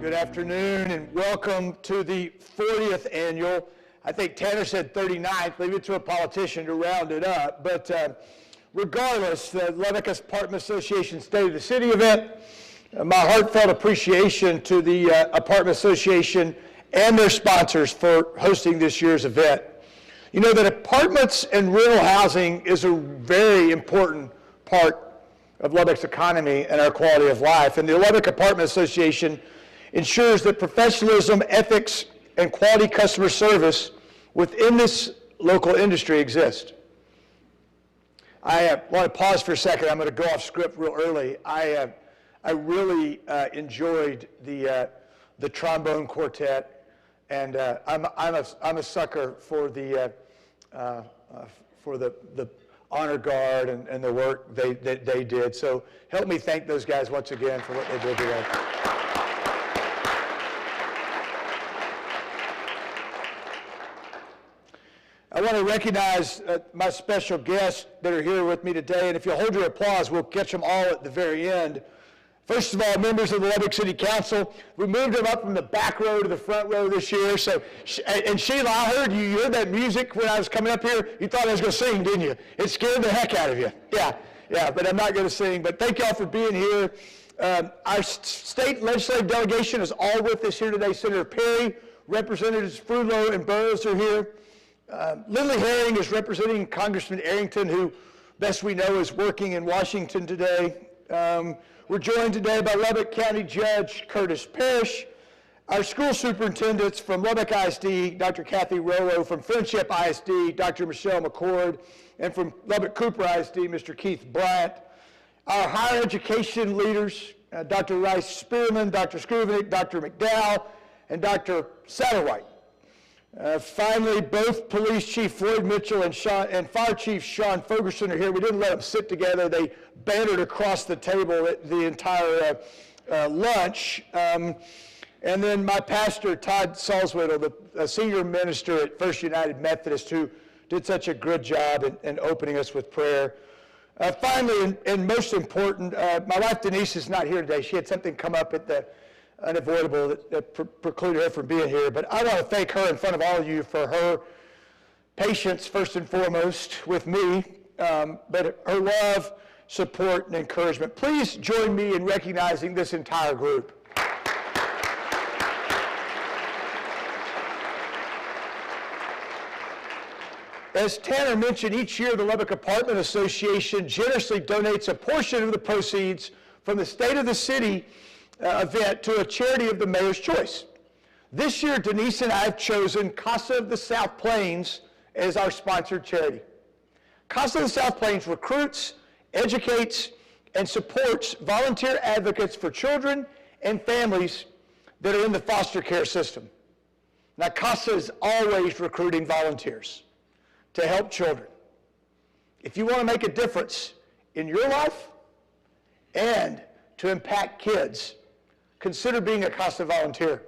Good afternoon and welcome to the 40th annual, I think Tanner said 39th, leave it to a politician to round it up, but regardless, the Lubbock Apartment Association State of the City event, my heartfelt appreciation to the Apartment Association and their sponsors for hosting this year's event. You know that apartments and rental housing is a very important part of Lubbock's economy and our quality of life, and the Lubbock Apartment Association ensures that professionalism, ethics, and quality customer service within this local industry exist. I want to pause for a second. I'm going to go off script real early. I really enjoyed the trombone quartet, and I'm a sucker for the honor guard and the work they did. So help me thank those guys once again for what they did today. I want to recognize my special guests that are here with me today, and if you'll hold your applause, we'll catch them all at the very end. First of all, members of the Lubbock City Council, we moved them up from the back row to the front row this year. So, and Sheila, I heard you heard that music when I was coming up here. You thought I was going to sing, didn't you? It scared the heck out of you. Yeah, but I'm not going to sing. But thank y'all for being here. Our state legislative delegation is all with us here today. Senator Perry, Representatives Frulow and Burrows are here. Lindley Herring is representing Congressman Arrington, who, best we know, is working in Washington today. We're joined today by Lubbock County Judge Curtis Parrish, our school superintendents from Lubbock ISD, Dr. Kathy Rollo, from Friendship ISD, Dr. Michelle McCord, and from Lubbock Cooper ISD, Mr. Keith Bryant. Our higher education leaders, Dr. Rice Spearman, Dr. Skruvenick, Dr. McDowell, and Dr. Satterwhite. Finally, both Police Chief Floyd Mitchell and Fire Chief Sean Ferguson are here. We didn't let them sit together. They bantered across the table at the entire lunch. And then my pastor, Todd Salzwedel, the senior minister at First United Methodist, who did such a good job in opening us with prayer. Finally, and most important, my wife Denise is not here today. She had something come up at the unavoidable that precluded her from being here. But I want to thank her in front of all of you for her patience, first and foremost, with me, but her love, support, and encouragement. Please join me in recognizing this entire group. As Tanner mentioned, each year the Lubbock Apartment Association generously donates a portion of the proceeds from the State of the City event to a charity of the mayor's choice. This year, Denise and I have chosen Casa of the South Plains as our sponsored charity. Casa of the South Plains recruits, educates, and supports volunteer advocates for children and families that are in the foster care system. Now, Casa is always recruiting volunteers to help children. If you want to make a difference in your life and to impact kids, consider being a Casa volunteer.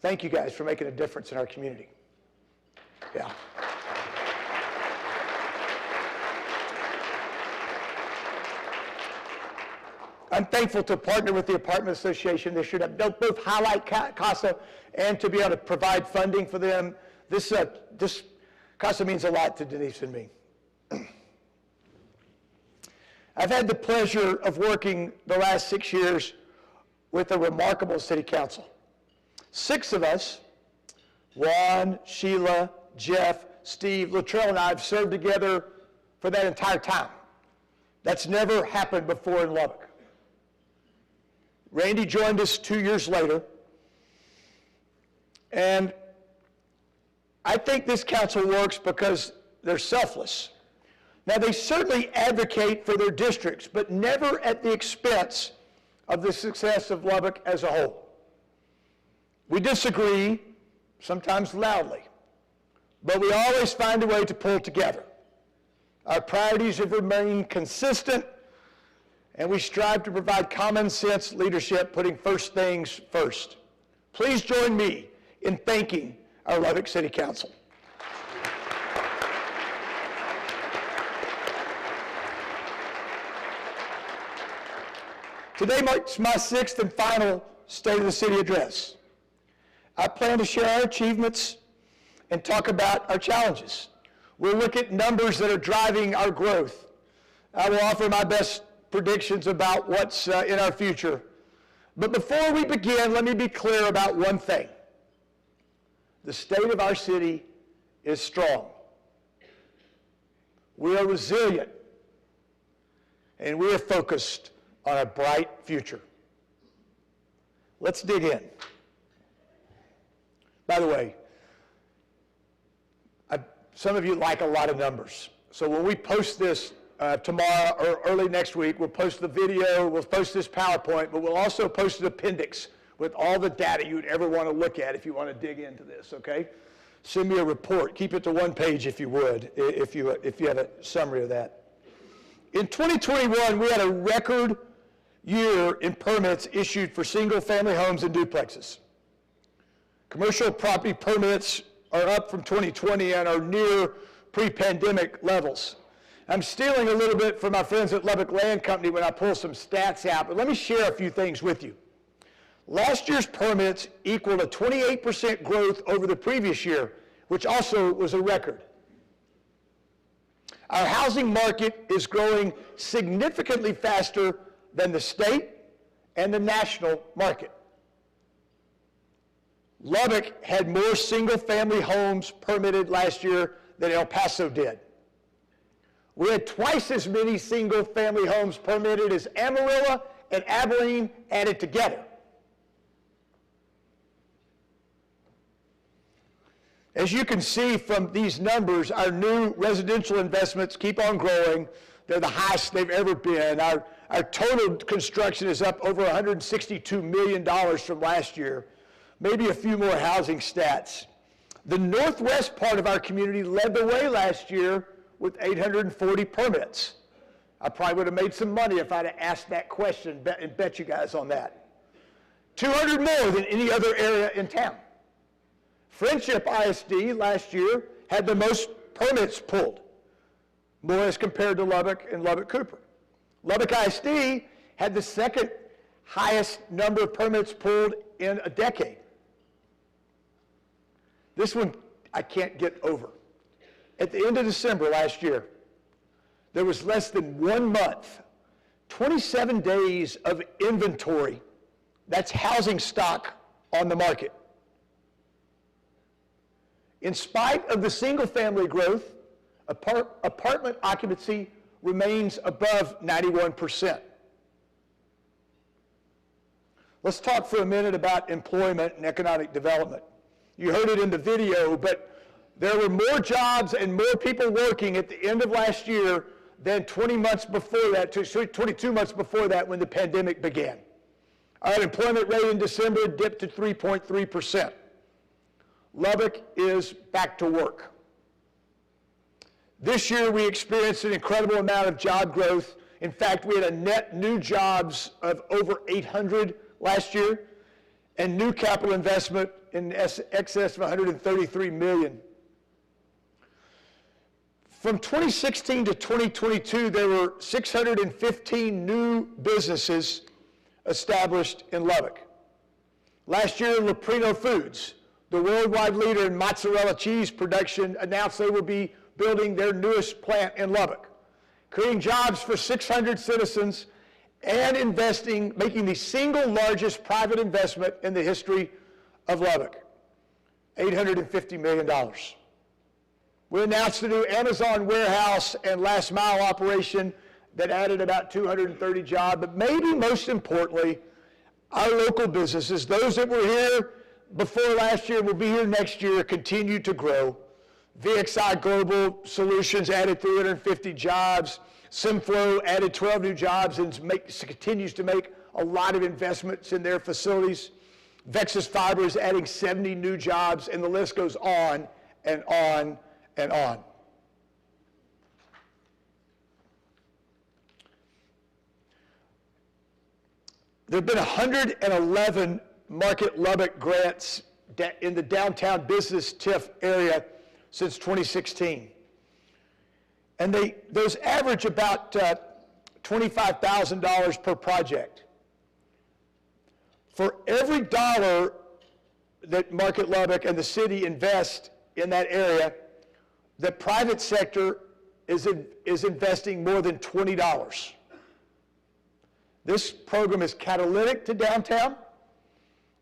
Thank you guys for making a difference in our community. Yeah. I'm thankful to partner with the Apartment Association this year to both highlight Casa and to be able to provide funding for them. This Casa means a lot to Denise and me. I've had the pleasure of working the last 6 years with a remarkable city council. 6 of us, Juan, Sheila, Jeff, Steve, Latrell, and I have served together for that entire time. That's never happened before in Lubbock. Randy joined us 2 years later, and I think this council works because they're selfless. Now, they certainly advocate for their districts, but never at the expense of the success of Lubbock as a whole. We disagree, sometimes loudly, but we always find a way to pull together. Our priorities have remained consistent, and we strive to provide common sense leadership, putting first things first. Please join me in thanking our Lubbock City Council. Today marks my sixth and final State of the City address. I plan to share our achievements and talk about our challenges. We'll look at numbers that are driving our growth. I will offer my best predictions about what's in our future. But before we begin, let me be clear about one thing. The state of our city is strong. We are resilient, and we are focused on a bright future. Let's dig in. By the way, some of you like a lot of numbers. So when we post this tomorrow or early next week, we'll post the video, we'll post this PowerPoint, but we'll also post an appendix with all the data you'd ever want to look at if you want to dig into this, okay? Send me a report. Keep it to one page if you would, if you have a summary of that. In 2021, we had a record year in permits issued for single-family homes and duplexes. Commercial property permits are up from 2020 and are near pre-pandemic levels. I'm stealing a little bit from my friends at Lubbock Land Company when I pull some stats out, but let me share a few things with you. Last year's permits equaled a 28% growth over the previous year, which also was a record. Our housing market is growing significantly faster than the state and the national market. Lubbock had more single-family homes permitted last year than El Paso did. We had twice as many single-family homes permitted as Amarillo and Abilene added together. As you can see from these numbers, our new residential investments keep on growing. They're the highest they've ever been. Our total construction is up over $162 million from last year. Maybe a few more housing stats. The northwest part of our community led the way last year with 840 permits. I probably would have made some money if I'd have asked that question and bet you guys on that. 200 more than any other area in town. Friendship ISD last year had the most permits pulled, more as compared to Lubbock and Lubbock Cooper. Lubbock ISD had the second highest number of permits pulled in a decade. This one I can't get over. At the end of December last year, there was less than 1 month, 27 days of inventory. That's housing stock on the market. In spite of the single-family growth, apartment occupancy remains above 91%. Let's talk for a minute about employment and economic development. You heard it in the video, but there were more jobs and more people working at the end of last year than 22 months before that when the pandemic began. Our unemployment rate in December dipped to 3.3%. Lubbock is back to work. This year we experienced an incredible amount of job growth. In fact, we had a net new jobs of over 800 last year and new capital investment in excess of $133 million. From 2016 to 2022, there were 615 new businesses established in Lubbock. Last year, Leprino Foods, the worldwide leader in mozzarella cheese production, announced they would be building their newest plant in Lubbock, creating jobs for 600 citizens and making the single largest private investment in the history of Lubbock, $850 million. We announced a new Amazon warehouse and last mile operation that added about 230 jobs, but maybe most importantly, our local businesses, those that were here before last year will be here next year, continue to grow. VXI Global Solutions added 350 jobs. Simflow added 12 new jobs and continues to make a lot of investments in their facilities. Vexus Fiber is adding 70 new jobs, and the list goes on and on and on. There have been 111 Market Lubbock grants in the downtown business TIF area since 2016. And those average about $25,000 per project. For every dollar that Market Lubbock and the city invest in that area, the private sector is investing more than $20. This program is catalytic to downtown,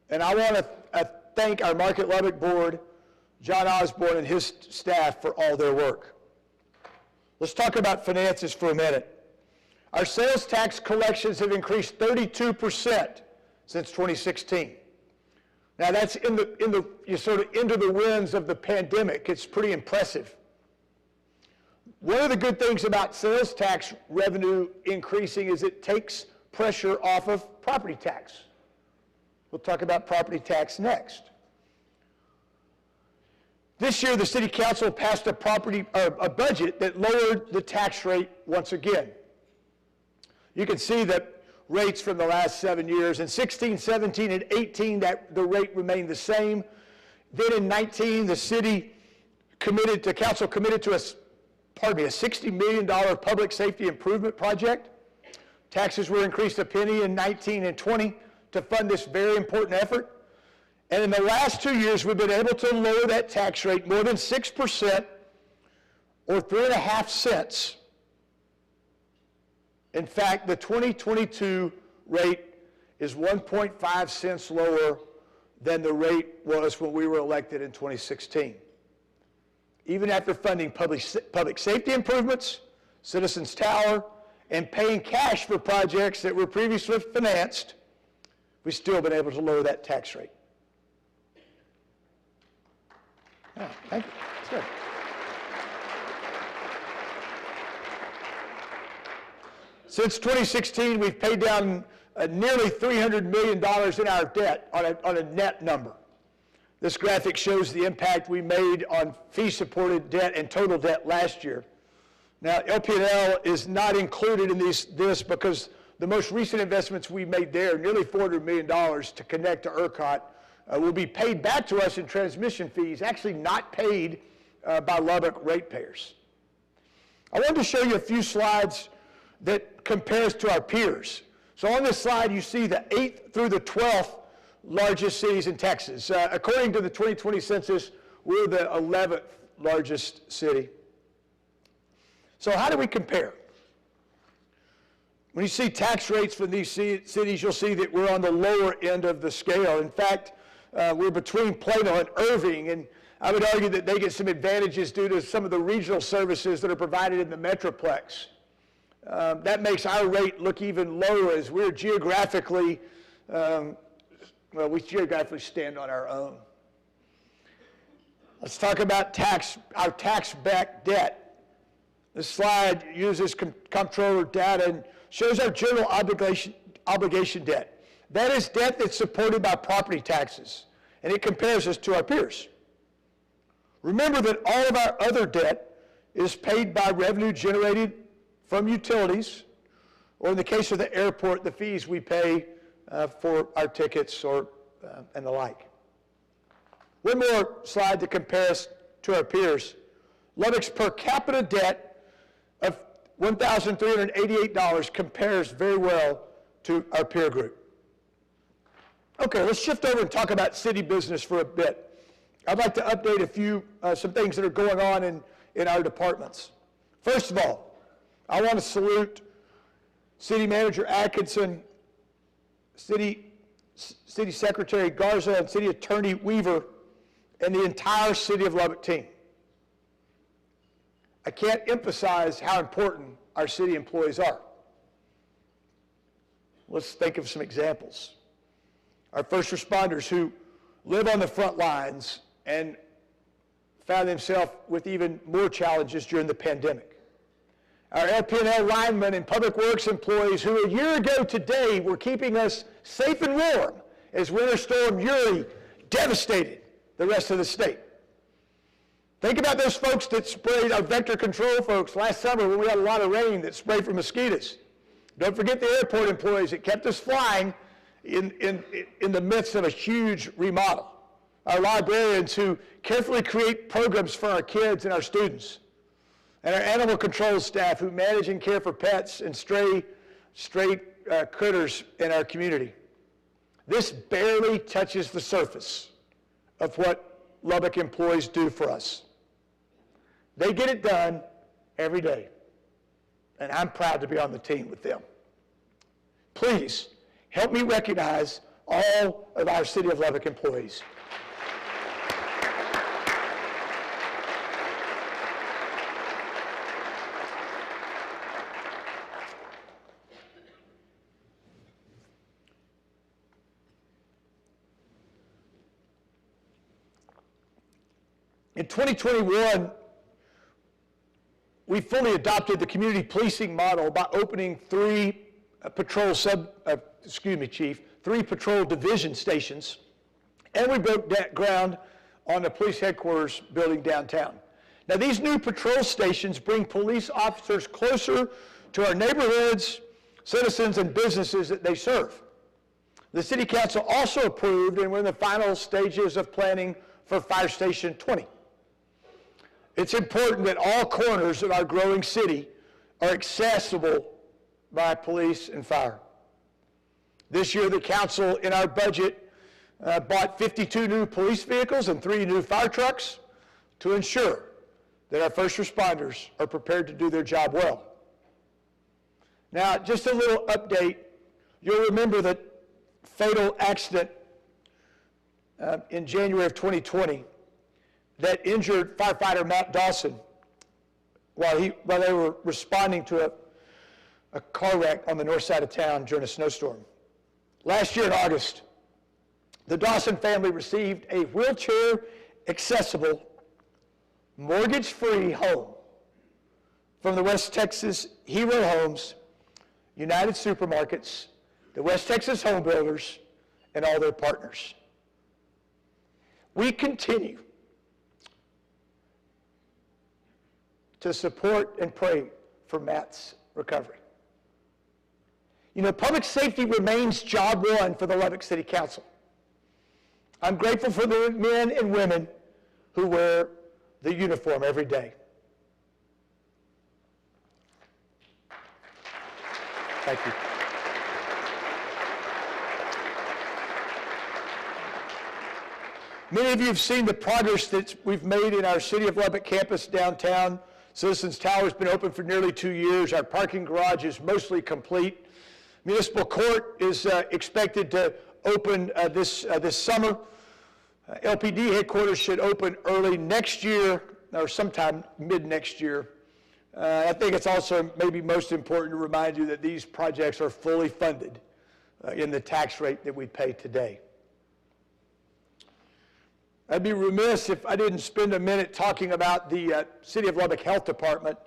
and I want to thank our Market Lubbock board, John Osborne and his staff, for all their work. Let's talk about finances for a minute. Our sales tax collections have increased 32% since 2016. Now that's you're sort of into the winds of the pandemic. It's pretty impressive. One of the good things about sales tax revenue increasing is it takes pressure off of property tax. We'll talk about property tax next. This year, the City Council passed a budget that lowered the tax rate once again. You can see that rates from the last 7 years. In 16, 17, and 18, the rate remained the same. Then in 19, the council committed to a $60 million public safety improvement project. Taxes were increased a penny in 19 and 20 to fund this very important effort. And in the last 2 years, we've been able to lower that tax rate more than 6%, or 3.5 cents. In fact, the 2022 rate is 1.5 cents lower than the rate was when we were elected in 2016. Even after funding public safety improvements, Citizens Tower, and paying cash for projects that were previously financed, we've still been able to lower that tax rate. Yeah, thank you. That's good. Since 2016, we've paid down nearly $300 million in our debt on a net number. This graphic shows the impact we made on fee-supported debt and total debt last year. Now, LP&L is not included in this because the most recent investments we made there, nearly $400 million to connect to ERCOT, will be paid back to us in transmission fees, actually not paid by Lubbock ratepayers. I wanted to show you a few slides that compares to our peers. So on this slide, you see the 8th through the 12th largest cities in Texas. According to the 2020 census, we're the 11th largest city. So how do we compare? When you see tax rates for these cities, you'll see that we're on the lower end of the scale. In fact, we're between Plano and Irving, and I would argue that they get some advantages due to some of the regional services that are provided in the Metroplex. That makes our rate look even lower as we're geographically, we geographically stand on our own. Let's talk about our tax-backed debt. This slide uses comptroller data and shows our general obligation debt. That is debt that's supported by property taxes, and it compares us to our peers. Remember that all of our other debt is paid by revenue generated from utilities, or in the case of the airport, the fees we pay for our tickets and the like. One more slide to compare us to our peers. Lubbock's per capita debt of $1,388 compares very well to our peer group. Okay, let's shift over and talk about city business for a bit. I'd like to update some things that are going on in our departments. First of all, I want to salute City Manager Atkinson, City Secretary Garza, and City Attorney Weaver, and the entire City of Lubbock team. I can't emphasize how important our city employees are. Let's think of some examples. Our first responders who live on the front lines and found themselves with even more challenges during the pandemic. Our LP&L linemen and public works employees who a year ago today were keeping us safe and warm as Winter Storm Uri devastated the rest of the state. Think about those folks that sprayed, our vector control folks last summer when we had a lot of rain that sprayed for mosquitoes. Don't forget the airport employees that kept us flying in the midst of a huge remodel. Our librarians who carefully create programs for our kids and our students. And our animal control staff who manage and care for pets and stray critters in our community. This barely touches the surface of what Lubbock employees do for us. They get it done every day, and I'm proud to be on the team with them. Please help me recognize all of our City of Lubbock employees. In 2021, we fully adopted the community policing model by opening three patrol division stations, and we broke ground on the police headquarters building downtown. Now, these new patrol stations bring police officers closer to our neighborhoods, citizens, and businesses that they serve. The City Council also approved, and we're in the final stages of planning for Fire Station 20. It's important that all corners of our growing city are accessible by police and fire. This year, the council, in our budget, bought 52 new police vehicles and 3 new fire trucks to ensure that our first responders are prepared to do their job well. Now, just a little update. You'll remember that fatal accident in January of 2020 that injured firefighter Matt Dawson while they were responding to a car wreck on the north side of town during a snowstorm. Last year in August, the Dawson family received a wheelchair-accessible, mortgage-free home from the West Texas Hero Homes, United Supermarkets, the West Texas Home Builders, and all their partners. We continue to support and pray for Matt's recovery. You know, public safety remains job one for the Lubbock City Council. I'm grateful for the men and women who wear the uniform every day. Thank you. Many of you have seen the progress that we've made in our City of Lubbock campus downtown. Citizens Tower has been open for nearly 2 years. Our parking garage is mostly complete. Municipal Court is expected to open this summer. LPD headquarters should open early next year or sometime mid next year. I think it's also maybe most important to remind you that these projects are fully funded in the tax rate that we pay today. I'd be remiss if I didn't spend a minute talking about the City of Lubbock Health Department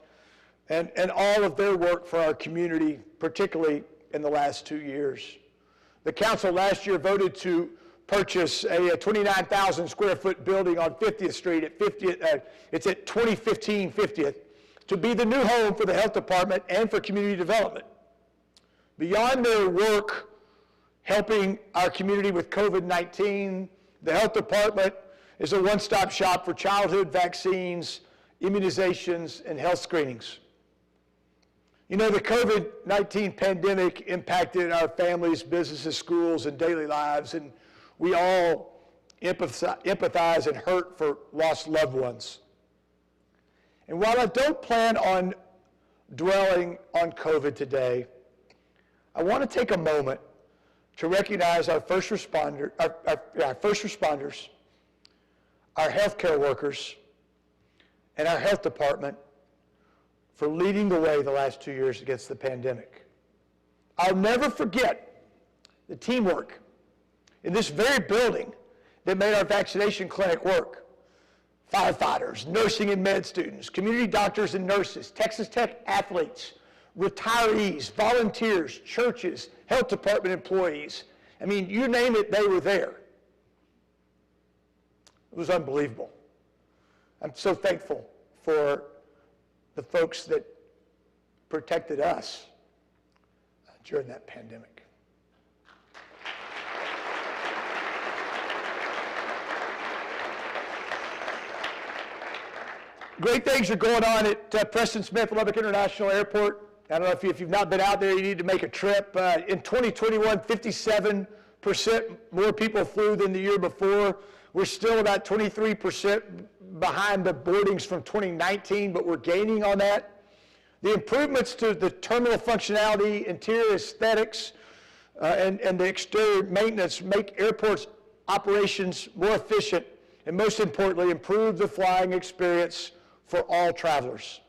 and all of their work for our community, particularly in the last 2 years. The council last year voted to purchase a 29,000 square foot building on 50th Street at 50th, it's at 2015 50th, to be the new home for the health department and for community development. Beyond their work helping our community with COVID-19, the health department is a one-stop shop for childhood vaccines, immunizations, and health screenings. You know, the COVID-19 pandemic impacted our families, businesses, schools, and daily lives, and we all empathize and hurt for lost loved ones. And while I don't plan on dwelling on COVID today, I want to take a moment to recognize our first responders, our healthcare workers, and our health department for leading the way the last 2 years against the pandemic. I'll never forget the teamwork in this very building that made our vaccination clinic work. Firefighters, nursing and med students, community doctors and nurses, Texas Tech athletes, retirees, volunteers, churches, health department employees. I mean, you name it, they were there. It was unbelievable. I'm so thankful for the folks that protected us during that pandemic. Great things are going on at Preston Smith Lubbock International Airport. I don't know if you've not been out there, you need to make a trip. In 2021, 57 more people flew than the year before. We're still about 23% behind the boardings from 2019, but we're gaining on that. The improvements to the terminal functionality, interior aesthetics, and the exterior maintenance make airports operations more efficient, and most importantly, improve the flying experience for all travelers.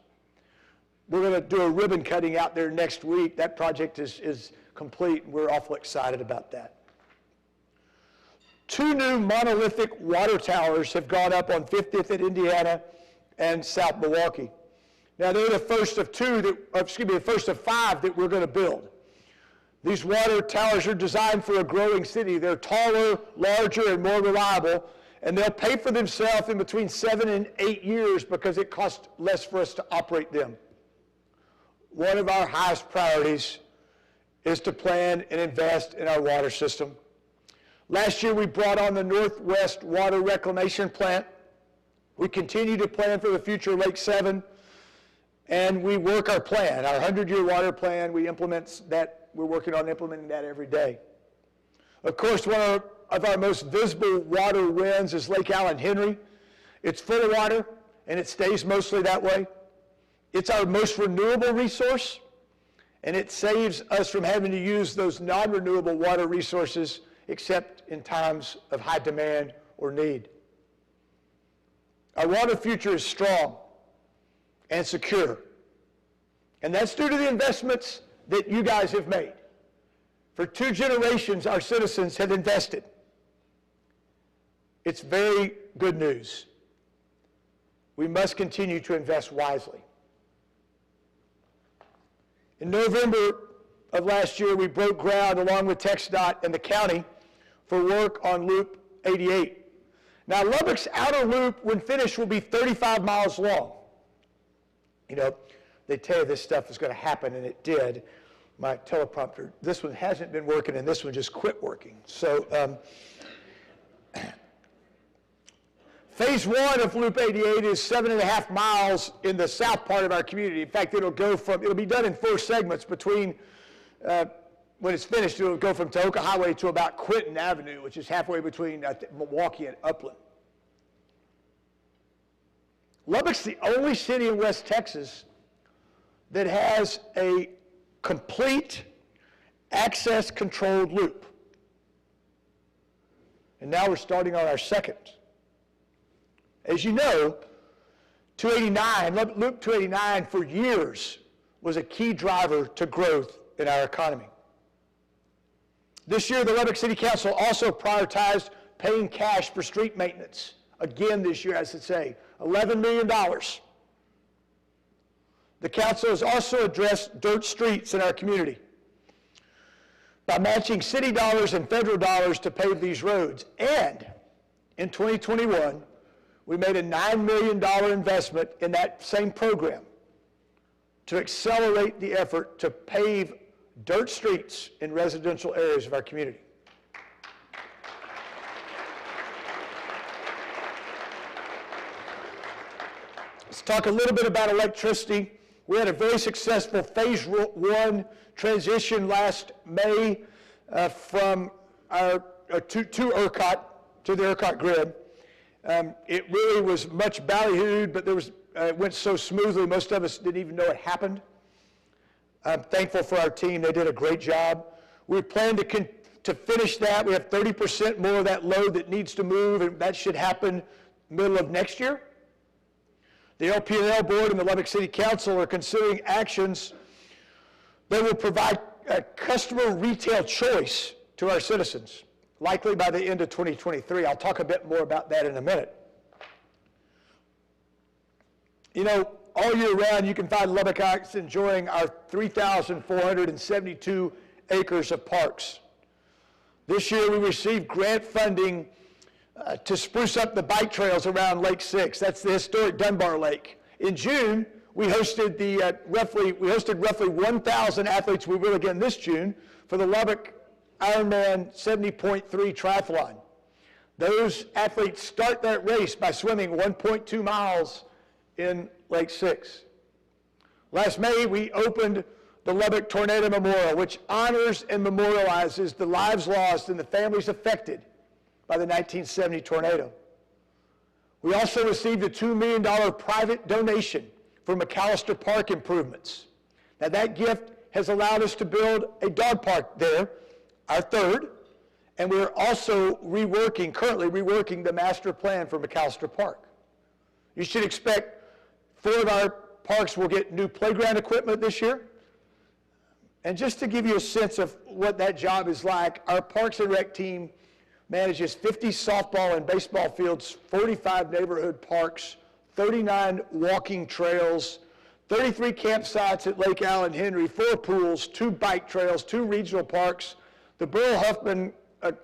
We're going to do a ribbon cutting out there next week. That project is complete, and we're awfully excited about that. 2 new monolithic water towers have gone up on 50th at Indiana and South Milwaukee. Now, they're the first of the first of 5 that we're going to build. These water towers are designed for a growing city. They're taller, larger, and more reliable, and they'll pay for themselves in between 7 and 8 years because it costs less for us to operate them. One of our highest priorities is to plan and invest in our water system. Last year, we brought on the Northwest Water Reclamation Plant. We continue to plan for the future of Lake 7, and we work our plan, our 100-year water plan. We implement that. We're working on implementing that every day. Of course, one of our most visible water wins is Lake Allen Henry. It's full of water, and it stays mostly that way. It's our most renewable resource, and it saves us from having to use those non-renewable water resources except in times of high demand or need. Our water future is strong and secure, and that's due to the investments that you guys have made. For 2 generations, our citizens have invested. It's very good news. We must continue to invest wisely. In November of last year, we broke ground along with TxDOT and the county for work on Loop 88. Now, Lubbock's outer loop, when finished, will be 35 miles long. You know, they tell you this stuff is going to happen, and it did. My teleprompter, this one hasn't been working, and this one just quit working. So, Phase 1 of Loop 88 is 7.5 miles in the south part of our community. In fact, it'll be done in 4 segments between, when it's finished, it'll go from Tohoka Highway to about Quinton Avenue, which is halfway between Milwaukee and Upland. Lubbock's the only city in West Texas that has a complete access-controlled loop. And now we're starting on our second. As you know, Loop 289 for years was a key driver to growth in our economy. This year, the Lubbock City Council also prioritized paying cash for street maintenance. Again this year, I should say, $11 million. The council has also addressed dirt streets in our community by matching city dollars and federal dollars to pave these roads. And in 2021, we made a $9 million investment in that same program to accelerate the effort to pave dirt streets in residential areas of our community. Let's talk a little bit about electricity. We had a very successful Phase 1 transition last May from our to ERCOT, to the ERCOT grid. It really was much ballyhooed, but it went so smoothly, most of us didn't even know it happened. I'm thankful for our team. They did a great job. We plan to finish that. We have 30% more of that load that needs to move, and that should happen middle of next year. The LP&L Board and the Lubbock City Council are considering actions that will provide a customer retail choice to our citizens, likely by the end of 2023. I'll talk a bit more about that in a minute. You know, all year round, you can find Lubbockites enjoying our 3,472 acres of parks. This year, we received grant funding to spruce up the bike trails around Lake 6. That's the historic Dunbar Lake. In June, we hosted roughly 1,000 athletes. We will again this June for the Lubbock Ironman 70.3 triathlon. Those athletes start that race by swimming 1.2 miles in Lake 6. Last May, we opened the Lubbock Tornado Memorial, which honors and memorializes the lives lost and the families affected by the 1970 tornado. We also received a $2 million private donation for McAllister Park improvements. Now that gift has allowed us to build a dog park there, our third, and we're also currently reworking the master plan for McAllister Park. You should expect 4 of our parks will get new playground equipment this year. And just to give you a sense of what that job is like, our Parks and Rec team manages 50 softball and baseball fields, 45 neighborhood parks, 39 walking trails, 33 campsites at Lake Allen Henry, 4 pools, 2 bike trails, 2 regional parks, the Burl Huffman a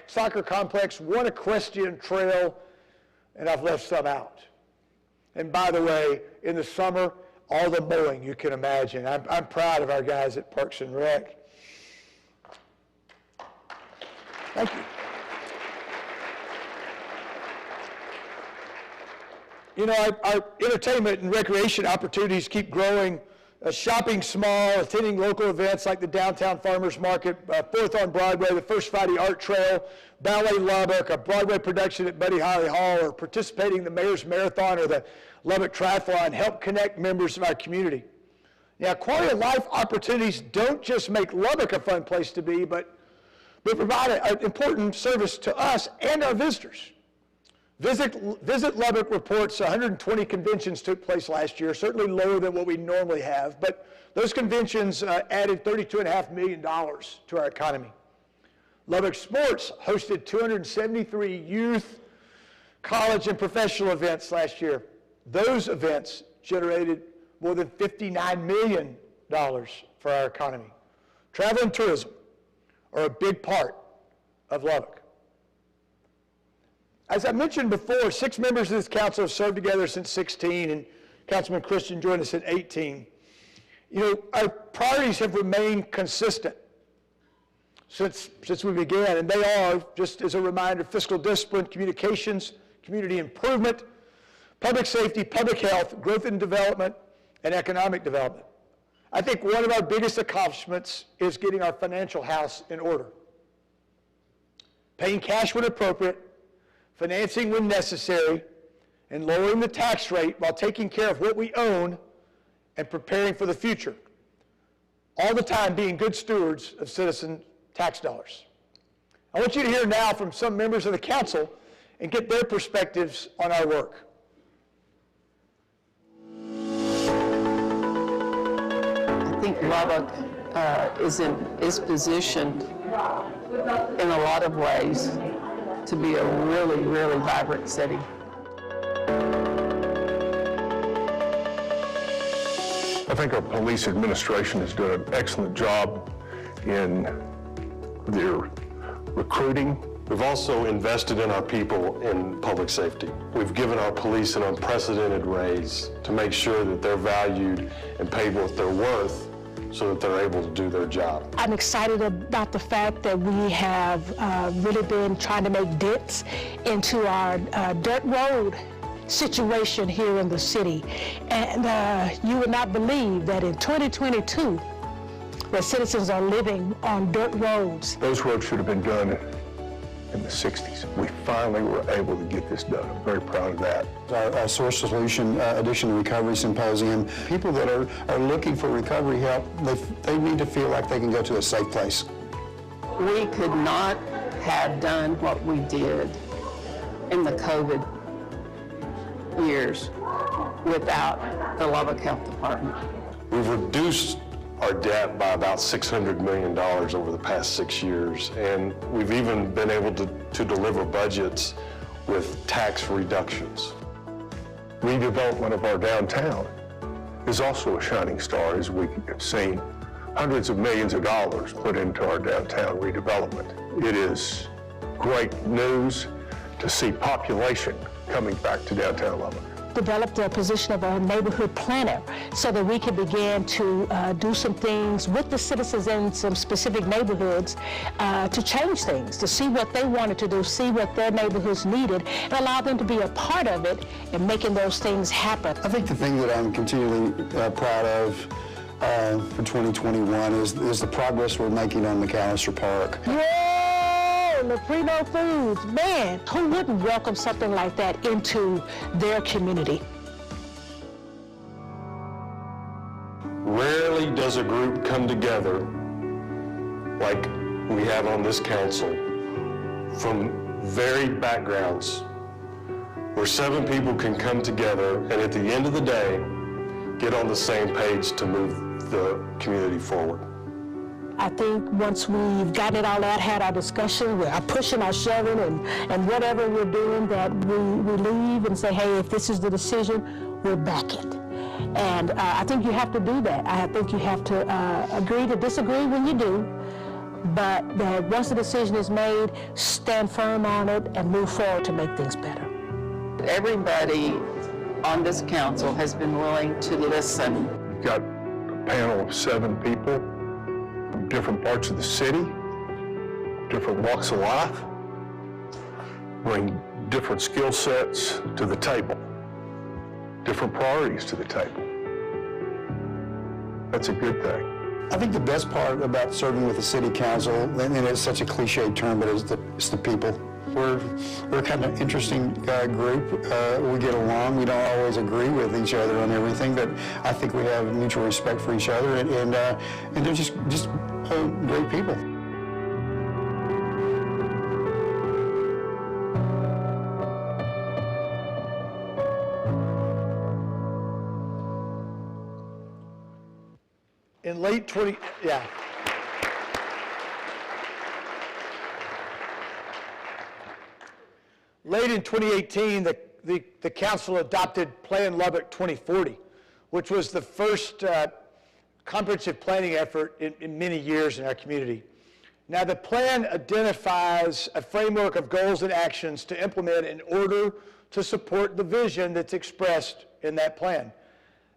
soccer complex, 1 equestrian trail, and I've left some out. And by the way, in the summer, all the mowing you can imagine. I'm proud of our guys at Parks and Rec. Thank you. You know, our entertainment and recreation opportunities keep growing. Shopping small, attending local events like the Downtown Farmers Market, 4th on Broadway, the First Friday Art Trail, Ballet Lubbock, a Broadway production at Buddy Holly Hall, or participating in the Mayor's Marathon or the Lubbock Triathlon help connect members of our community. Now, quality of life opportunities don't just make Lubbock a fun place to be, but provide an important service to us and our visitors. Visit Lubbock reports 120 conventions took place last year, certainly lower than what we normally have, but those conventions added $32.5 million to our economy. Lubbock Sports hosted 273 youth, college, and professional events last year. Those events generated more than $59 million for our economy. Travel and tourism are a big part of Lubbock. As I mentioned before, 6 members of this council have served together since 16, and Councilman Christian joined us in 18. You know, our priorities have remained consistent since we began, and they are, just as a reminder, fiscal discipline, communications, community improvement, public safety, public health, growth and development, and economic development. I think one of our biggest accomplishments is getting our financial house in order. Paying cash when appropriate, financing when necessary, and lowering the tax rate while taking care of what we own and preparing for the future. All the time being good stewards of citizen tax dollars. I want you to hear now from some members of the council and get their perspectives on our work. I think Lubbock is positioned in a lot of ways to be a really, really vibrant city. I think our police administration has done an excellent job in their recruiting. We've also invested in our people in public safety. We've given our police an unprecedented raise to make sure that they're valued and paid what they're worth so that they're able to do their job. I'm excited about the fact that we have really been trying to make dents into our dirt road situation here in the city. And you would not believe that in 2022, where citizens are living on dirt roads. Those roads should have been done in the 60s. We finally were able to get this done. I'm very proud of that. Our Source Solution Addiction and Recovery Symposium, people that are looking for recovery help, they need to feel like they can go to a safe place. We could not have done what we did in the COVID years without the Lubbock Health Department. We've reduced our debt by about $600 million over the past 6 years, and we've even been able to deliver budgets with tax reductions. Redevelopment of our downtown is also a shining star, as we have seen hundreds of millions of dollars put into our downtown redevelopment. It is great news to see population coming back to downtown Lubbock. Developed a position of a neighborhood planner so that we can begin to do some things with the citizens in some specific neighborhoods to change things, to see what they wanted to do, see what their neighborhoods needed, and allow them to be a part of it and making those things happen. I think the thing that I'm continually proud of for 2021 is the progress we're making on McAllister Park. Whoa, Leprino Foods, man, who wouldn't welcome something like that into their community? Rarely does a group come together like we have on this council from varied backgrounds, where 7 people can come together and at the end of the day, get on the same page to move the community forward. I think once we've gotten it all out, had our discussion, we're pushing, our shoving, and whatever we're doing, that we leave and say, hey, if this is the decision, we'll back it. And I think you have to do that. I think you have to agree to disagree when you do, but once the decision is made, stand firm on it and move forward to make things better. Everybody on this council has been willing to listen. We've got a panel of 7 people from different parts of the city, different walks of life, bring different skill sets to the table, different priorities to the table. That's a good thing. I think the best part about serving with the city council, and it's such a cliche term, but it's the people. We're kind of an interesting group. We get along. We don't always agree with each other on everything, but I think we have mutual respect for each other, and they're just great people. In late Late in 2018, the council adopted Plan Lubbock 2040, which was the first comprehensive planning effort in many years in our community. Now, the plan identifies a framework of goals and actions to implement in order to support the vision that's expressed in that plan.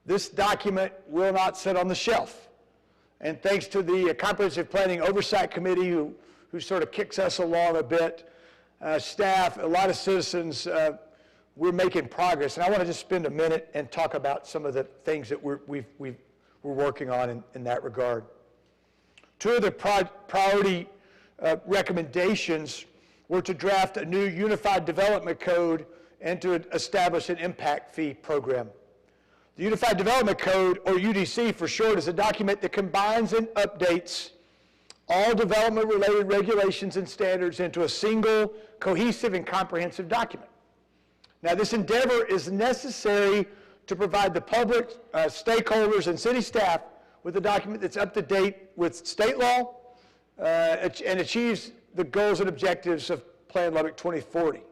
This document will not sit on the shelf. And thanks to the Comprehensive Planning Oversight Committee, who sort of kicks us along a bit, staff, a lot of citizens, we're making progress. And I want to just spend a minute and talk about some of the things that we're working on in that regard. 2 of the priority recommendations were to draft a new Unified Development Code and to establish an impact fee program. The Unified Development Code, or UDC for short, is a document that combines and updates all development-related regulations and standards into a single, cohesive, and comprehensive document. Now, this endeavor is necessary to provide the public, stakeholders, and city staff with a document that's up to date with state law and achieves the goals and objectives of Plan Lubbock 2040.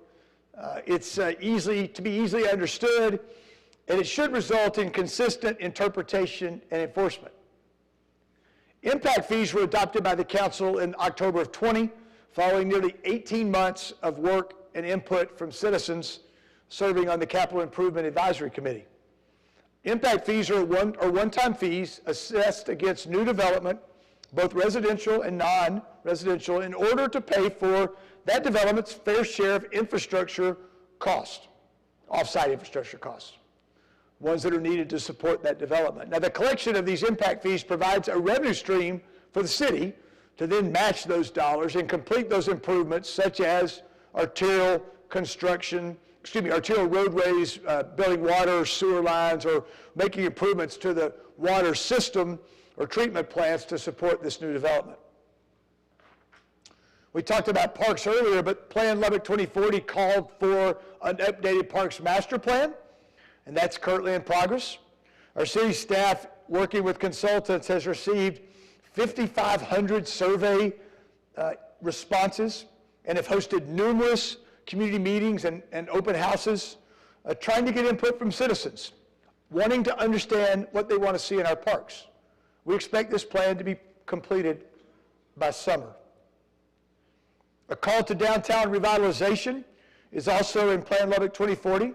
It's to be easily understood, and it should result in consistent interpretation and enforcement. Impact fees were adopted by the council in October of 20, following nearly 18 months of work and input from citizens serving on the Capital Improvement Advisory Committee. Impact fees are one-time fees assessed against new development, both residential and non-residential, in order to pay for that development's fair share of infrastructure cost, off-site infrastructure costs, ones that are needed to support that development. Now, the collection of these impact fees provides a revenue stream for the city to then match those dollars and complete those improvements, such as arterial roadways, building water, sewer lines, or making improvements to the water system or treatment plants to support this new development. We talked about parks earlier, but Plan Lubbock 2040 called for an updated parks master plan, and that's currently in progress. Our city staff, working with consultants, has received 5,500 survey responses and have hosted numerous community meetings and open houses, trying to get input from citizens, wanting to understand what they want to see in our parks. We expect this plan to be completed by summer. A call to downtown revitalization is also in Plan Lubbock 2040,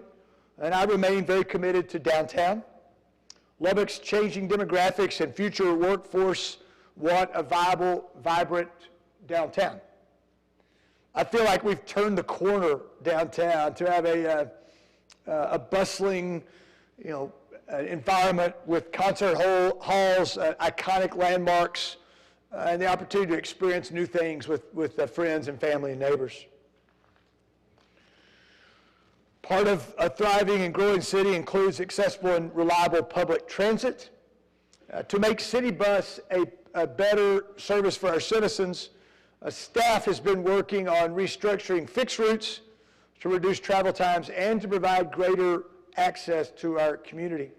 and I remain very committed to downtown. Lubbock's changing demographics and future workforce want a viable, vibrant downtown. I feel like we've turned the corner downtown to have a bustling, environment with concert halls, iconic landmarks, and the opportunity to experience new things with friends and family and neighbors. Part of a thriving and growing city includes accessible and reliable public transit. To make City Bus a better service for our citizens, staff has been working on restructuring fixed routes to reduce travel times and to provide greater access to our community.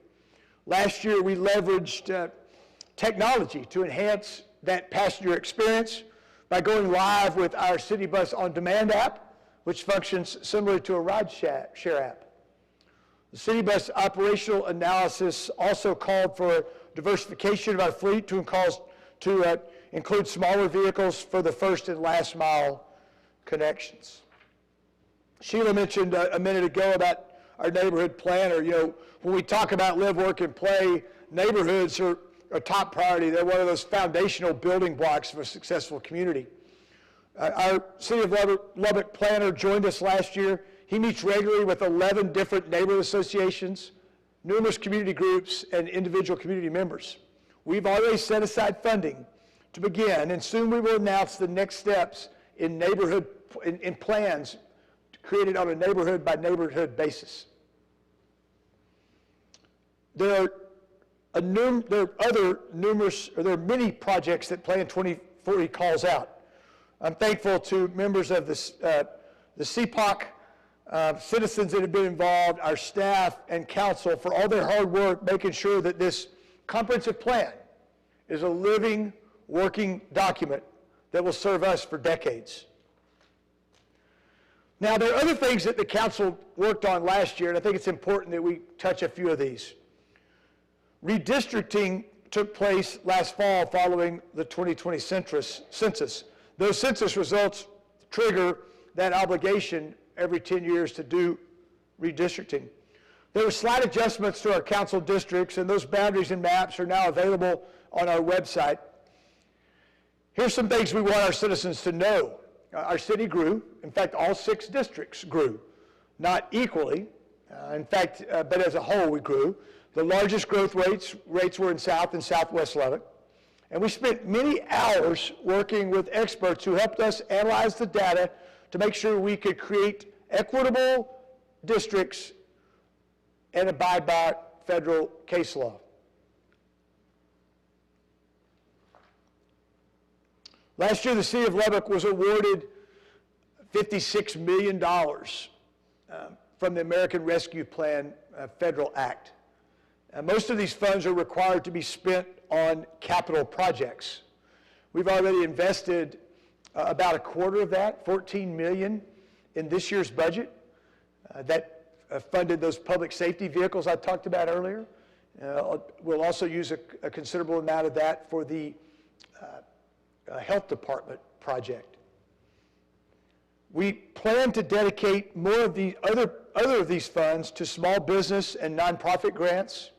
Last year, we leveraged technology to enhance that passenger experience by going live with our City Bus On Demand app, which functions similar to a ride share app. The City Bus operational analysis also called for diversification of our fleet to include smaller vehicles for the first and last mile connections. Sheila mentioned a minute ago about our neighborhood planner. You know, when we talk about live, work, and play, neighborhoods are a top priority. They're one of those foundational building blocks of a successful community. Our City of Lubbock planner joined us last year. He meets regularly with 11 different neighborhood associations, numerous community groups, and individual community members. We've already set aside funding to begin, and soon we will announce the next steps in plans created on a neighborhood by neighborhood basis. There are many projects that Plan 2040 calls out. I'm thankful to members of the CPOC, citizens that have been involved, our staff and council for all their hard work making sure that this comprehensive plan is a living, working document that will serve us for decades. Now, there are other things that the council worked on last year, and I think it's important that we touch a few of these. Redistricting took place last fall following the 2020 census. Those census results trigger that obligation every 10 years to do redistricting. There were slight adjustments to our council districts, and those boundaries and maps are now available on our website. Here's some things we want our citizens to know. Our city grew. In fact, all 6 districts grew. Not equally, but as a whole we grew. The largest growth rates were in South and Southwest Lubbock. And we spent many hours working with experts who helped us analyze the data to make sure we could create equitable districts and abide by federal case law. Last year, the City of Lubbock was awarded $56 million from the American Rescue Plan Federal Act. Most of these funds are required to be spent on capital projects. We've already invested about a quarter of that, $14 million, in this year's budget. That funded those public safety vehicles I talked about earlier. We'll also use a considerable amount of that for the health department project. We plan to dedicate more of the other of these funds to small business and nonprofit grants,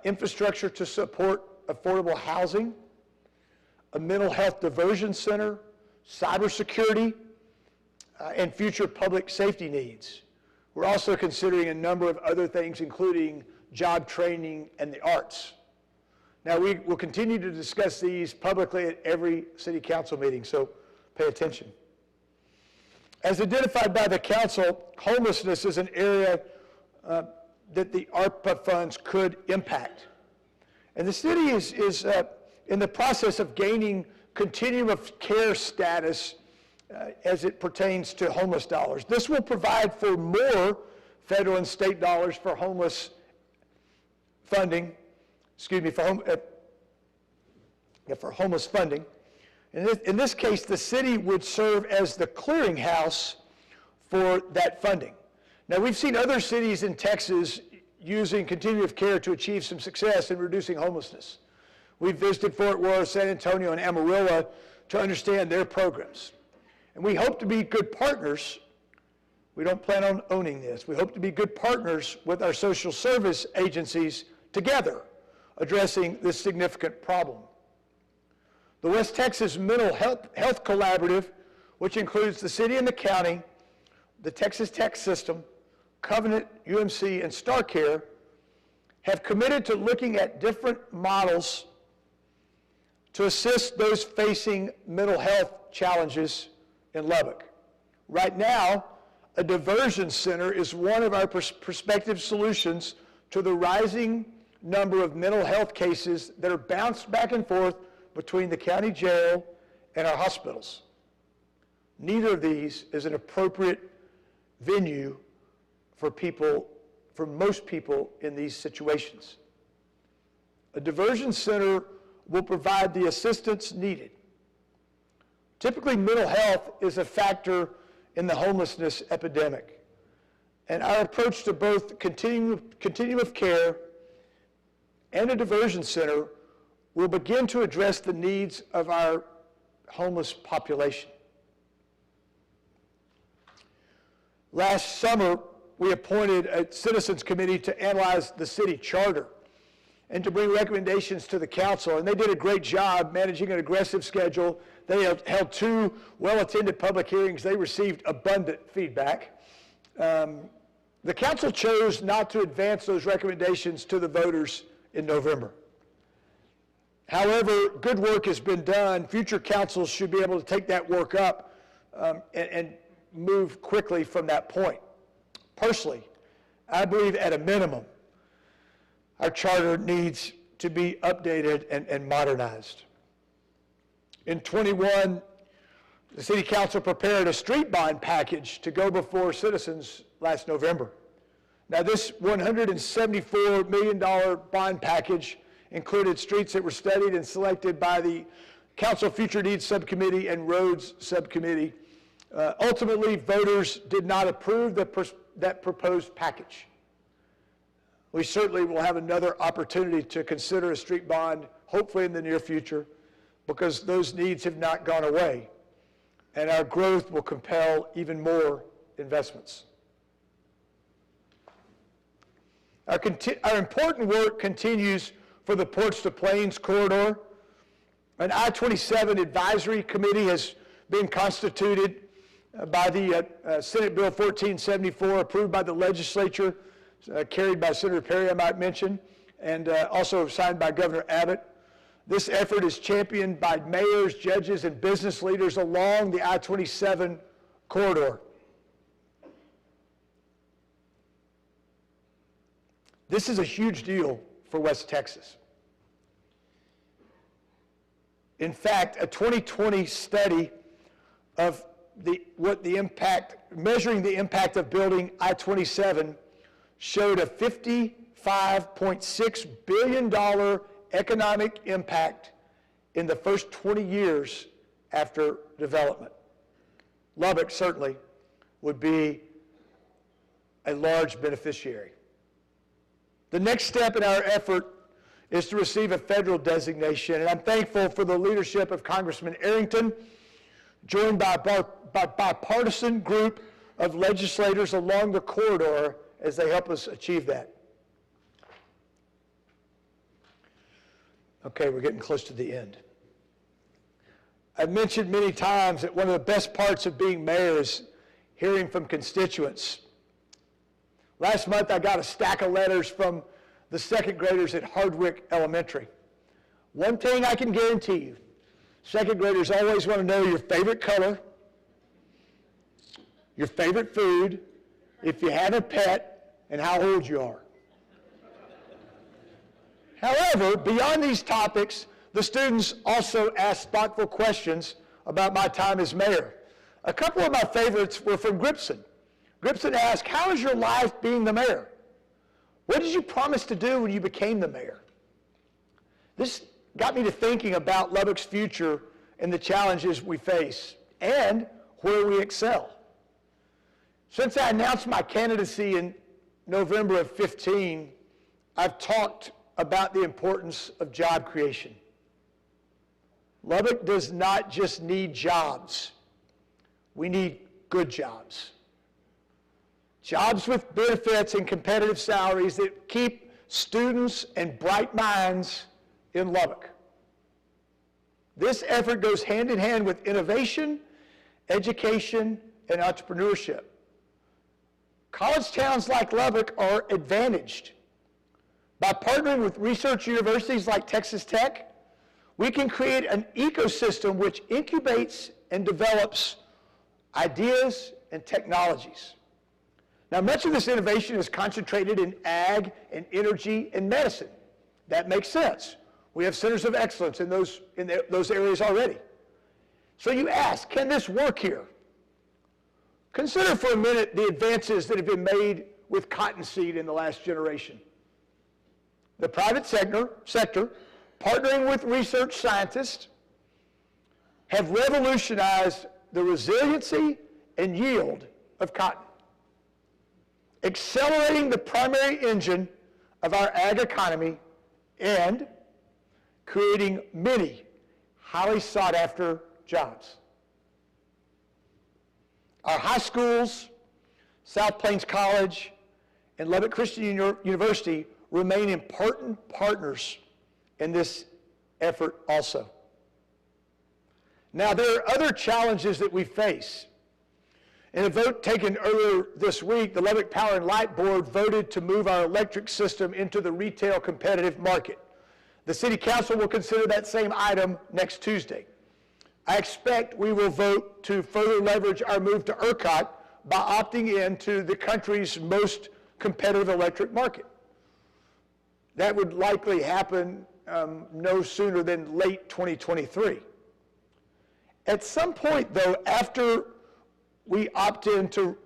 infrastructure to support affordable housing, a mental health diversion center, cybersecurity, and future public safety needs. We're also considering a number of other things, including job training and the arts. Now, we will continue to discuss these publicly at every city council meeting, so pay attention. As identified by the council, homelessness is an area that the ARPA funds could impact. And the city is in the process of gaining continuum of care status as it pertains to homeless dollars. This will provide for more federal and state dollars for homeless funding, for homeless funding. In this case, the city would serve as the clearinghouse for that funding. Now, we've seen other cities in Texas using continuum of care to achieve some success in reducing homelessness. We've visited Fort Worth, San Antonio, and Amarillo to understand their programs. And we hope to be good partners. We don't plan on owning this. We hope to be good partners with our social service agencies together, addressing this significant problem. The West Texas Mental Health Collaborative, which includes the city and the county, the Texas Tech System, Covenant, UMC, and StarCare, have committed to looking at different models to assist those facing mental health challenges in Lubbock. Right now, a diversion center is one of our prospective solutions to the rising number of mental health cases that are bounced back and forth between the county jail and our hospitals. Neither of these is an appropriate venue for most people in these situations. A diversion center will provide the assistance needed. Typically, mental health is a factor in the homelessness epidemic, and our approach to both continuum of care and a diversion center will begin to address the needs of our homeless population. Last summer, we appointed a citizens committee to analyze the city charter and to bring recommendations to the council, and they did a great job managing an aggressive schedule. They have held 2 well-attended public hearings. They received abundant feedback. The council chose not to advance those recommendations to the voters in November. However, good work has been done. Future councils should be able to take that work up and move quickly from that point. Personally, I believe at a minimum, our charter needs to be updated and modernized. In 21, the City Council prepared a street bond package to go before citizens last November. Now, this $174 million bond package included streets that were studied and selected by the Council Future Needs Subcommittee and Roads Subcommittee. Ultimately, voters did not approve that proposed package. We certainly will have another opportunity to consider a street bond, hopefully in the near future, because those needs have not gone away, and our growth will compel even more investments. Our important work continues for the Porch to Plains corridor. An I-27 advisory committee has been constituted by the Senate Bill 1474, approved by the legislature, carried by Senator Perry, I might mention, and also signed by Governor Abbott. This effort is championed by mayors, judges, and business leaders along the I-27 corridor. This is a huge deal for West Texas. In fact, a 2020 study of measuring the impact of building I-27 showed a $55.6 billion economic impact in the first 20 years after development. Lubbock certainly would be a large beneficiary. The next step in our effort is to receive a federal designation, and I'm thankful for the leadership of Congressman Arrington, joined by a bipartisan group of legislators along the corridor as they help us achieve that. Okay, we're getting close to the end. I've mentioned many times that one of the best parts of being mayor is hearing from constituents. Last month, I got a stack of letters from the second graders at Hardwick Elementary. One thing I can guarantee you, second graders always want to know your favorite color, your favorite food, if you have a pet, and how old you are. However, beyond these topics, the students also asked thoughtful questions about my time as mayor. A couple of my favorites were from Gripson. Gripson asked, "How is your life being the mayor? What did you promise to do when you became the mayor?" This got me to thinking about Lubbock's future and the challenges we face and where we excel. Since I announced my candidacy in November of 15, I've talked about the importance of job creation. Lubbock does not just need jobs. We need good jobs. Jobs with benefits and competitive salaries that keep students and bright minds in Lubbock. This effort goes hand in hand with innovation, education, and entrepreneurship. College towns like Lubbock are advantaged By partnering with research universities like Texas Tech, we can create an ecosystem which incubates and develops ideas and technologies. Now, much of this innovation is concentrated in ag and energy and medicine. That makes sense. We have centers of excellence in those areas already. So you ask, can this work here? Consider for a minute the advances that have been made with cottonseed in the last generation. The private sector, partnering with research scientists, have revolutionized the resiliency and yield of cotton, accelerating the primary engine of our ag economy and creating many highly sought after jobs. Our high schools, South Plains College, and Lubbock Christian University remain important partners in this effort also. Now, there are other challenges that we face. In a vote taken earlier this week, the Lubbock Power and Light Board voted to move our electric system into the retail competitive market. The City Council will consider that same item next Tuesday. I expect we will vote to further leverage our move to ERCOT by opting into the country's most competitive electric market. That would likely happen no sooner than late 2023. At some point, though, after we opt into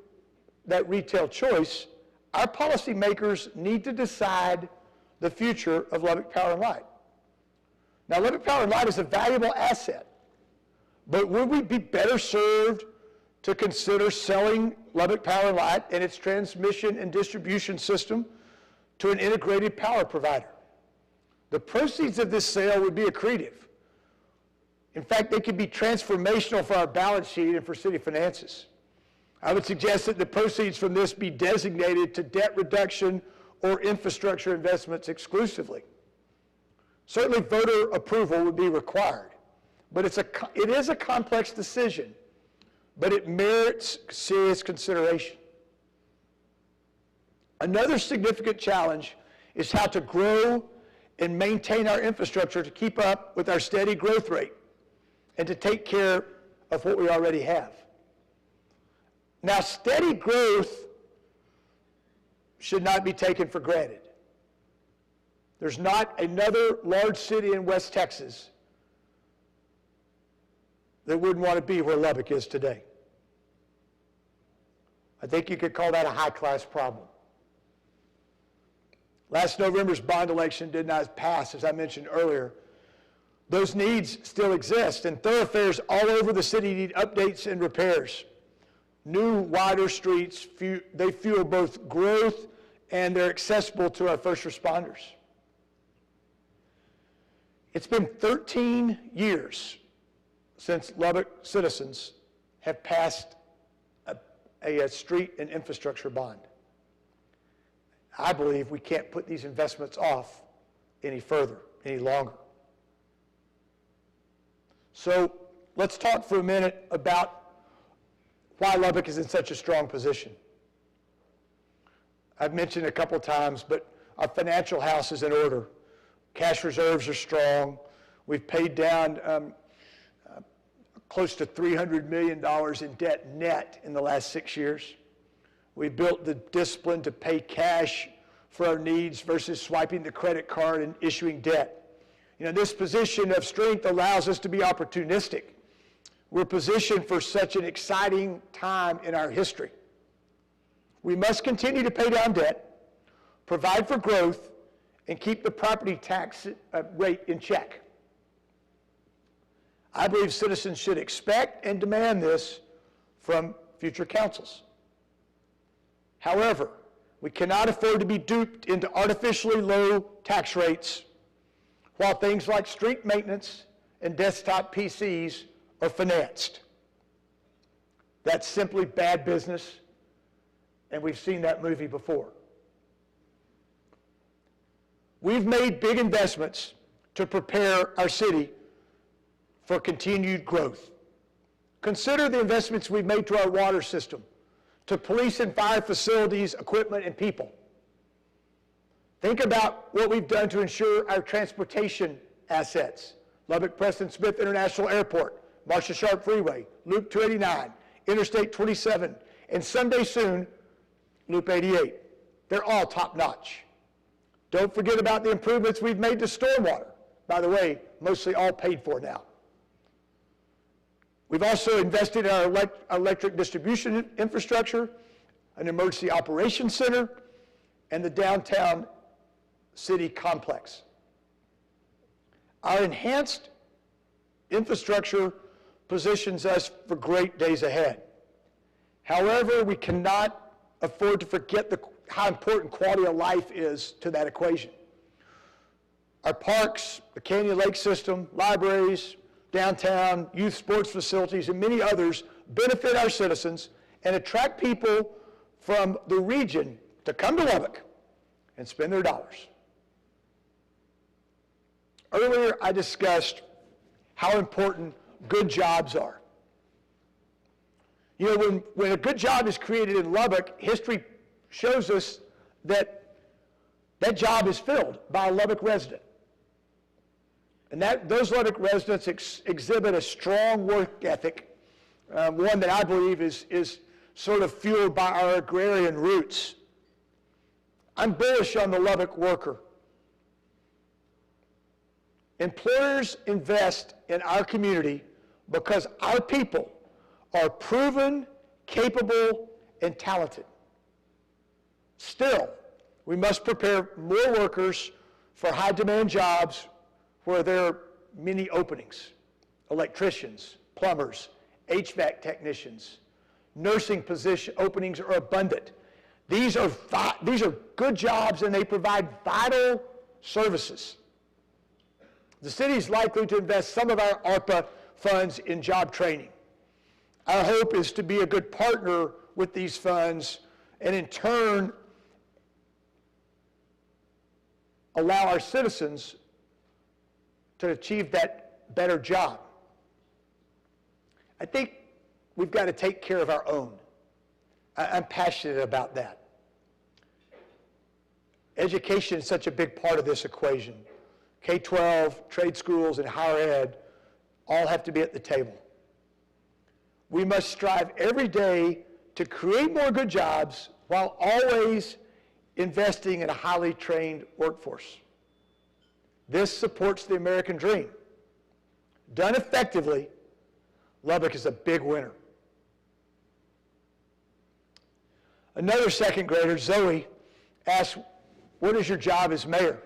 that retail choice, our policymakers need to decide the future of Lubbock Power and Light. Now, Lubbock Power and Light is a valuable asset, but would we be better served to consider selling Lubbock Power and Light and its transmission and distribution system to an integrated power provider? The proceeds of this sale would be accretive. In fact, they could be transformational for our balance sheet and for city finances. I would suggest that the proceeds from this be designated to debt reduction or infrastructure investments exclusively. Certainly, voter approval would be required, but it is a complex decision, but it merits serious consideration. Another significant challenge is how to grow and maintain our infrastructure to keep up with our steady growth rate and to take care of what we already have. Now, steady growth should not be taken for granted. There's not another large city in West Texas that wouldn't want to be where Lubbock is today. I think you could call that a high-class problem. Last November's bond election did not pass, as I mentioned earlier. Those needs still exist, and thoroughfares all over the city need updates and repairs. New, wider streets, they fuel both growth and they're accessible to our first responders. It's been 13 years since Lubbock citizens have passed a street and infrastructure bond. I believe we can't put these investments off any further, any longer. So let's talk for a minute about why Lubbock is in such a strong position. I've mentioned a couple times, but our financial house is in order. Cash reserves are strong. We've paid down close to $300 million in debt net in the last 6 years. We built the discipline to pay cash for our needs versus swiping the credit card and issuing debt. You know, this position of strength allows us to be opportunistic. We're positioned for such an exciting time in our history. We must continue to pay down debt, provide for growth, and keep the property tax rate in check. I believe citizens should expect and demand this from future councils. However, we cannot afford to be duped into artificially low tax rates while things like street maintenance and desktop PCs are financed. That's simply bad business, and we've seen that movie before. We've made big investments to prepare our city for continued growth. Consider the investments we've made to our water system, to police and fire facilities, equipment, and people. Think about what we've done to ensure our transportation assets. Lubbock Preston Smith International Airport, Marcia Sharp Freeway, Loop 289, Interstate 27, and someday soon, Loop 88. They're all top-notch. Don't forget about the improvements we've made to stormwater. By the way, mostly all paid for now. We've also invested in our electric distribution infrastructure, an emergency operations center, and the downtown city complex. Our enhanced infrastructure positions us for great days ahead. However, we cannot afford to forget how important quality of life is to that equation. Our parks, the Canyon Lake system, libraries, downtown, youth sports facilities, and many others benefit our citizens and attract people from the region to come to Lubbock and spend their dollars. Earlier, I discussed how important good jobs are. You know, when a good job is created in Lubbock, history shows us that that job is filled by a Lubbock resident. And those Lubbock residents exhibit a strong work ethic, one that I believe is sort of fueled by our agrarian roots. I'm bullish on the Lubbock worker. Employers invest in our community because our people are proven, capable, and talented. Still, we must prepare more workers for high-demand jobs where there are many openings. Electricians, plumbers, HVAC technicians, nursing position openings are abundant. These are good jobs and they provide vital services. The city is likely to invest some of our ARPA funds in job training. Our hope is to be a good partner with these funds and in turn allow our citizens to achieve that better job. I think we've got to take care of our own. I'm passionate about that. Education is such a big part of this equation. K-12, trade schools, and higher ed all have to be at the table. We must strive every day to create more good jobs while always investing in a highly trained workforce. This supports the American dream. Done effectively, Lubbock is a big winner. Another second grader, Zoe, asked, "What is your job as mayor?"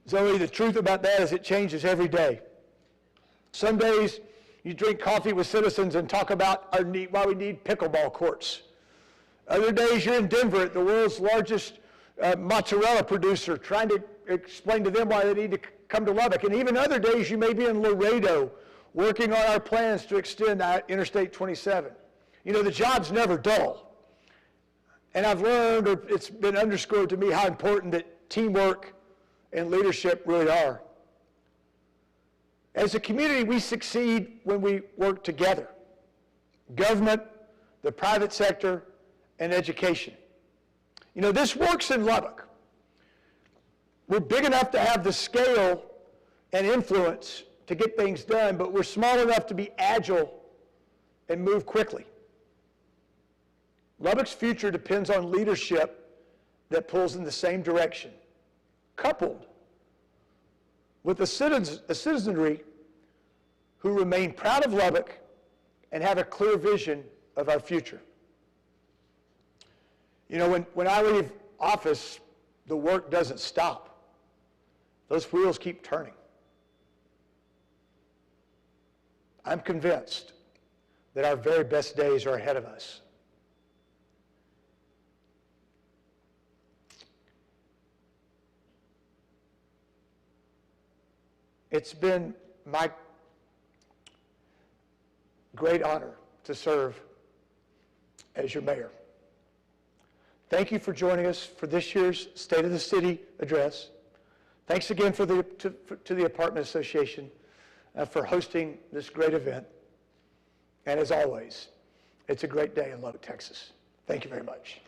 Zoe, the truth about that is it changes every day. Some days you drink coffee with citizens and talk about why we need pickleball courts. Other days you're in Denver at the world's largest mozzarella producer trying to explain to them why they need to come to Lubbock. And even other days you may be in Laredo working on our plans to extend Interstate 27. You know, the job's never dull. And I've learned, or it's been underscored to me, how important that teamwork and leadership really are. As a community, we succeed when we work together. Government, the private sector, and education. You know, this works in Lubbock. We're big enough to have the scale and influence to get things done, but we're small enough to be agile and move quickly. Lubbock's future depends on leadership that pulls in the same direction, coupled with a citizenry who remain proud of Lubbock and have a clear vision of our future. You know, when I leave office, the work doesn't stop. Those wheels keep turning. I'm convinced that our very best days are ahead of us. It's been my great honor to serve as your mayor. Thank you for joining us for this year's State of the City address. Thanks again to the Apartment Association for hosting this great event. And as always, it's a great day in Lubbock, Texas. Thank you very much.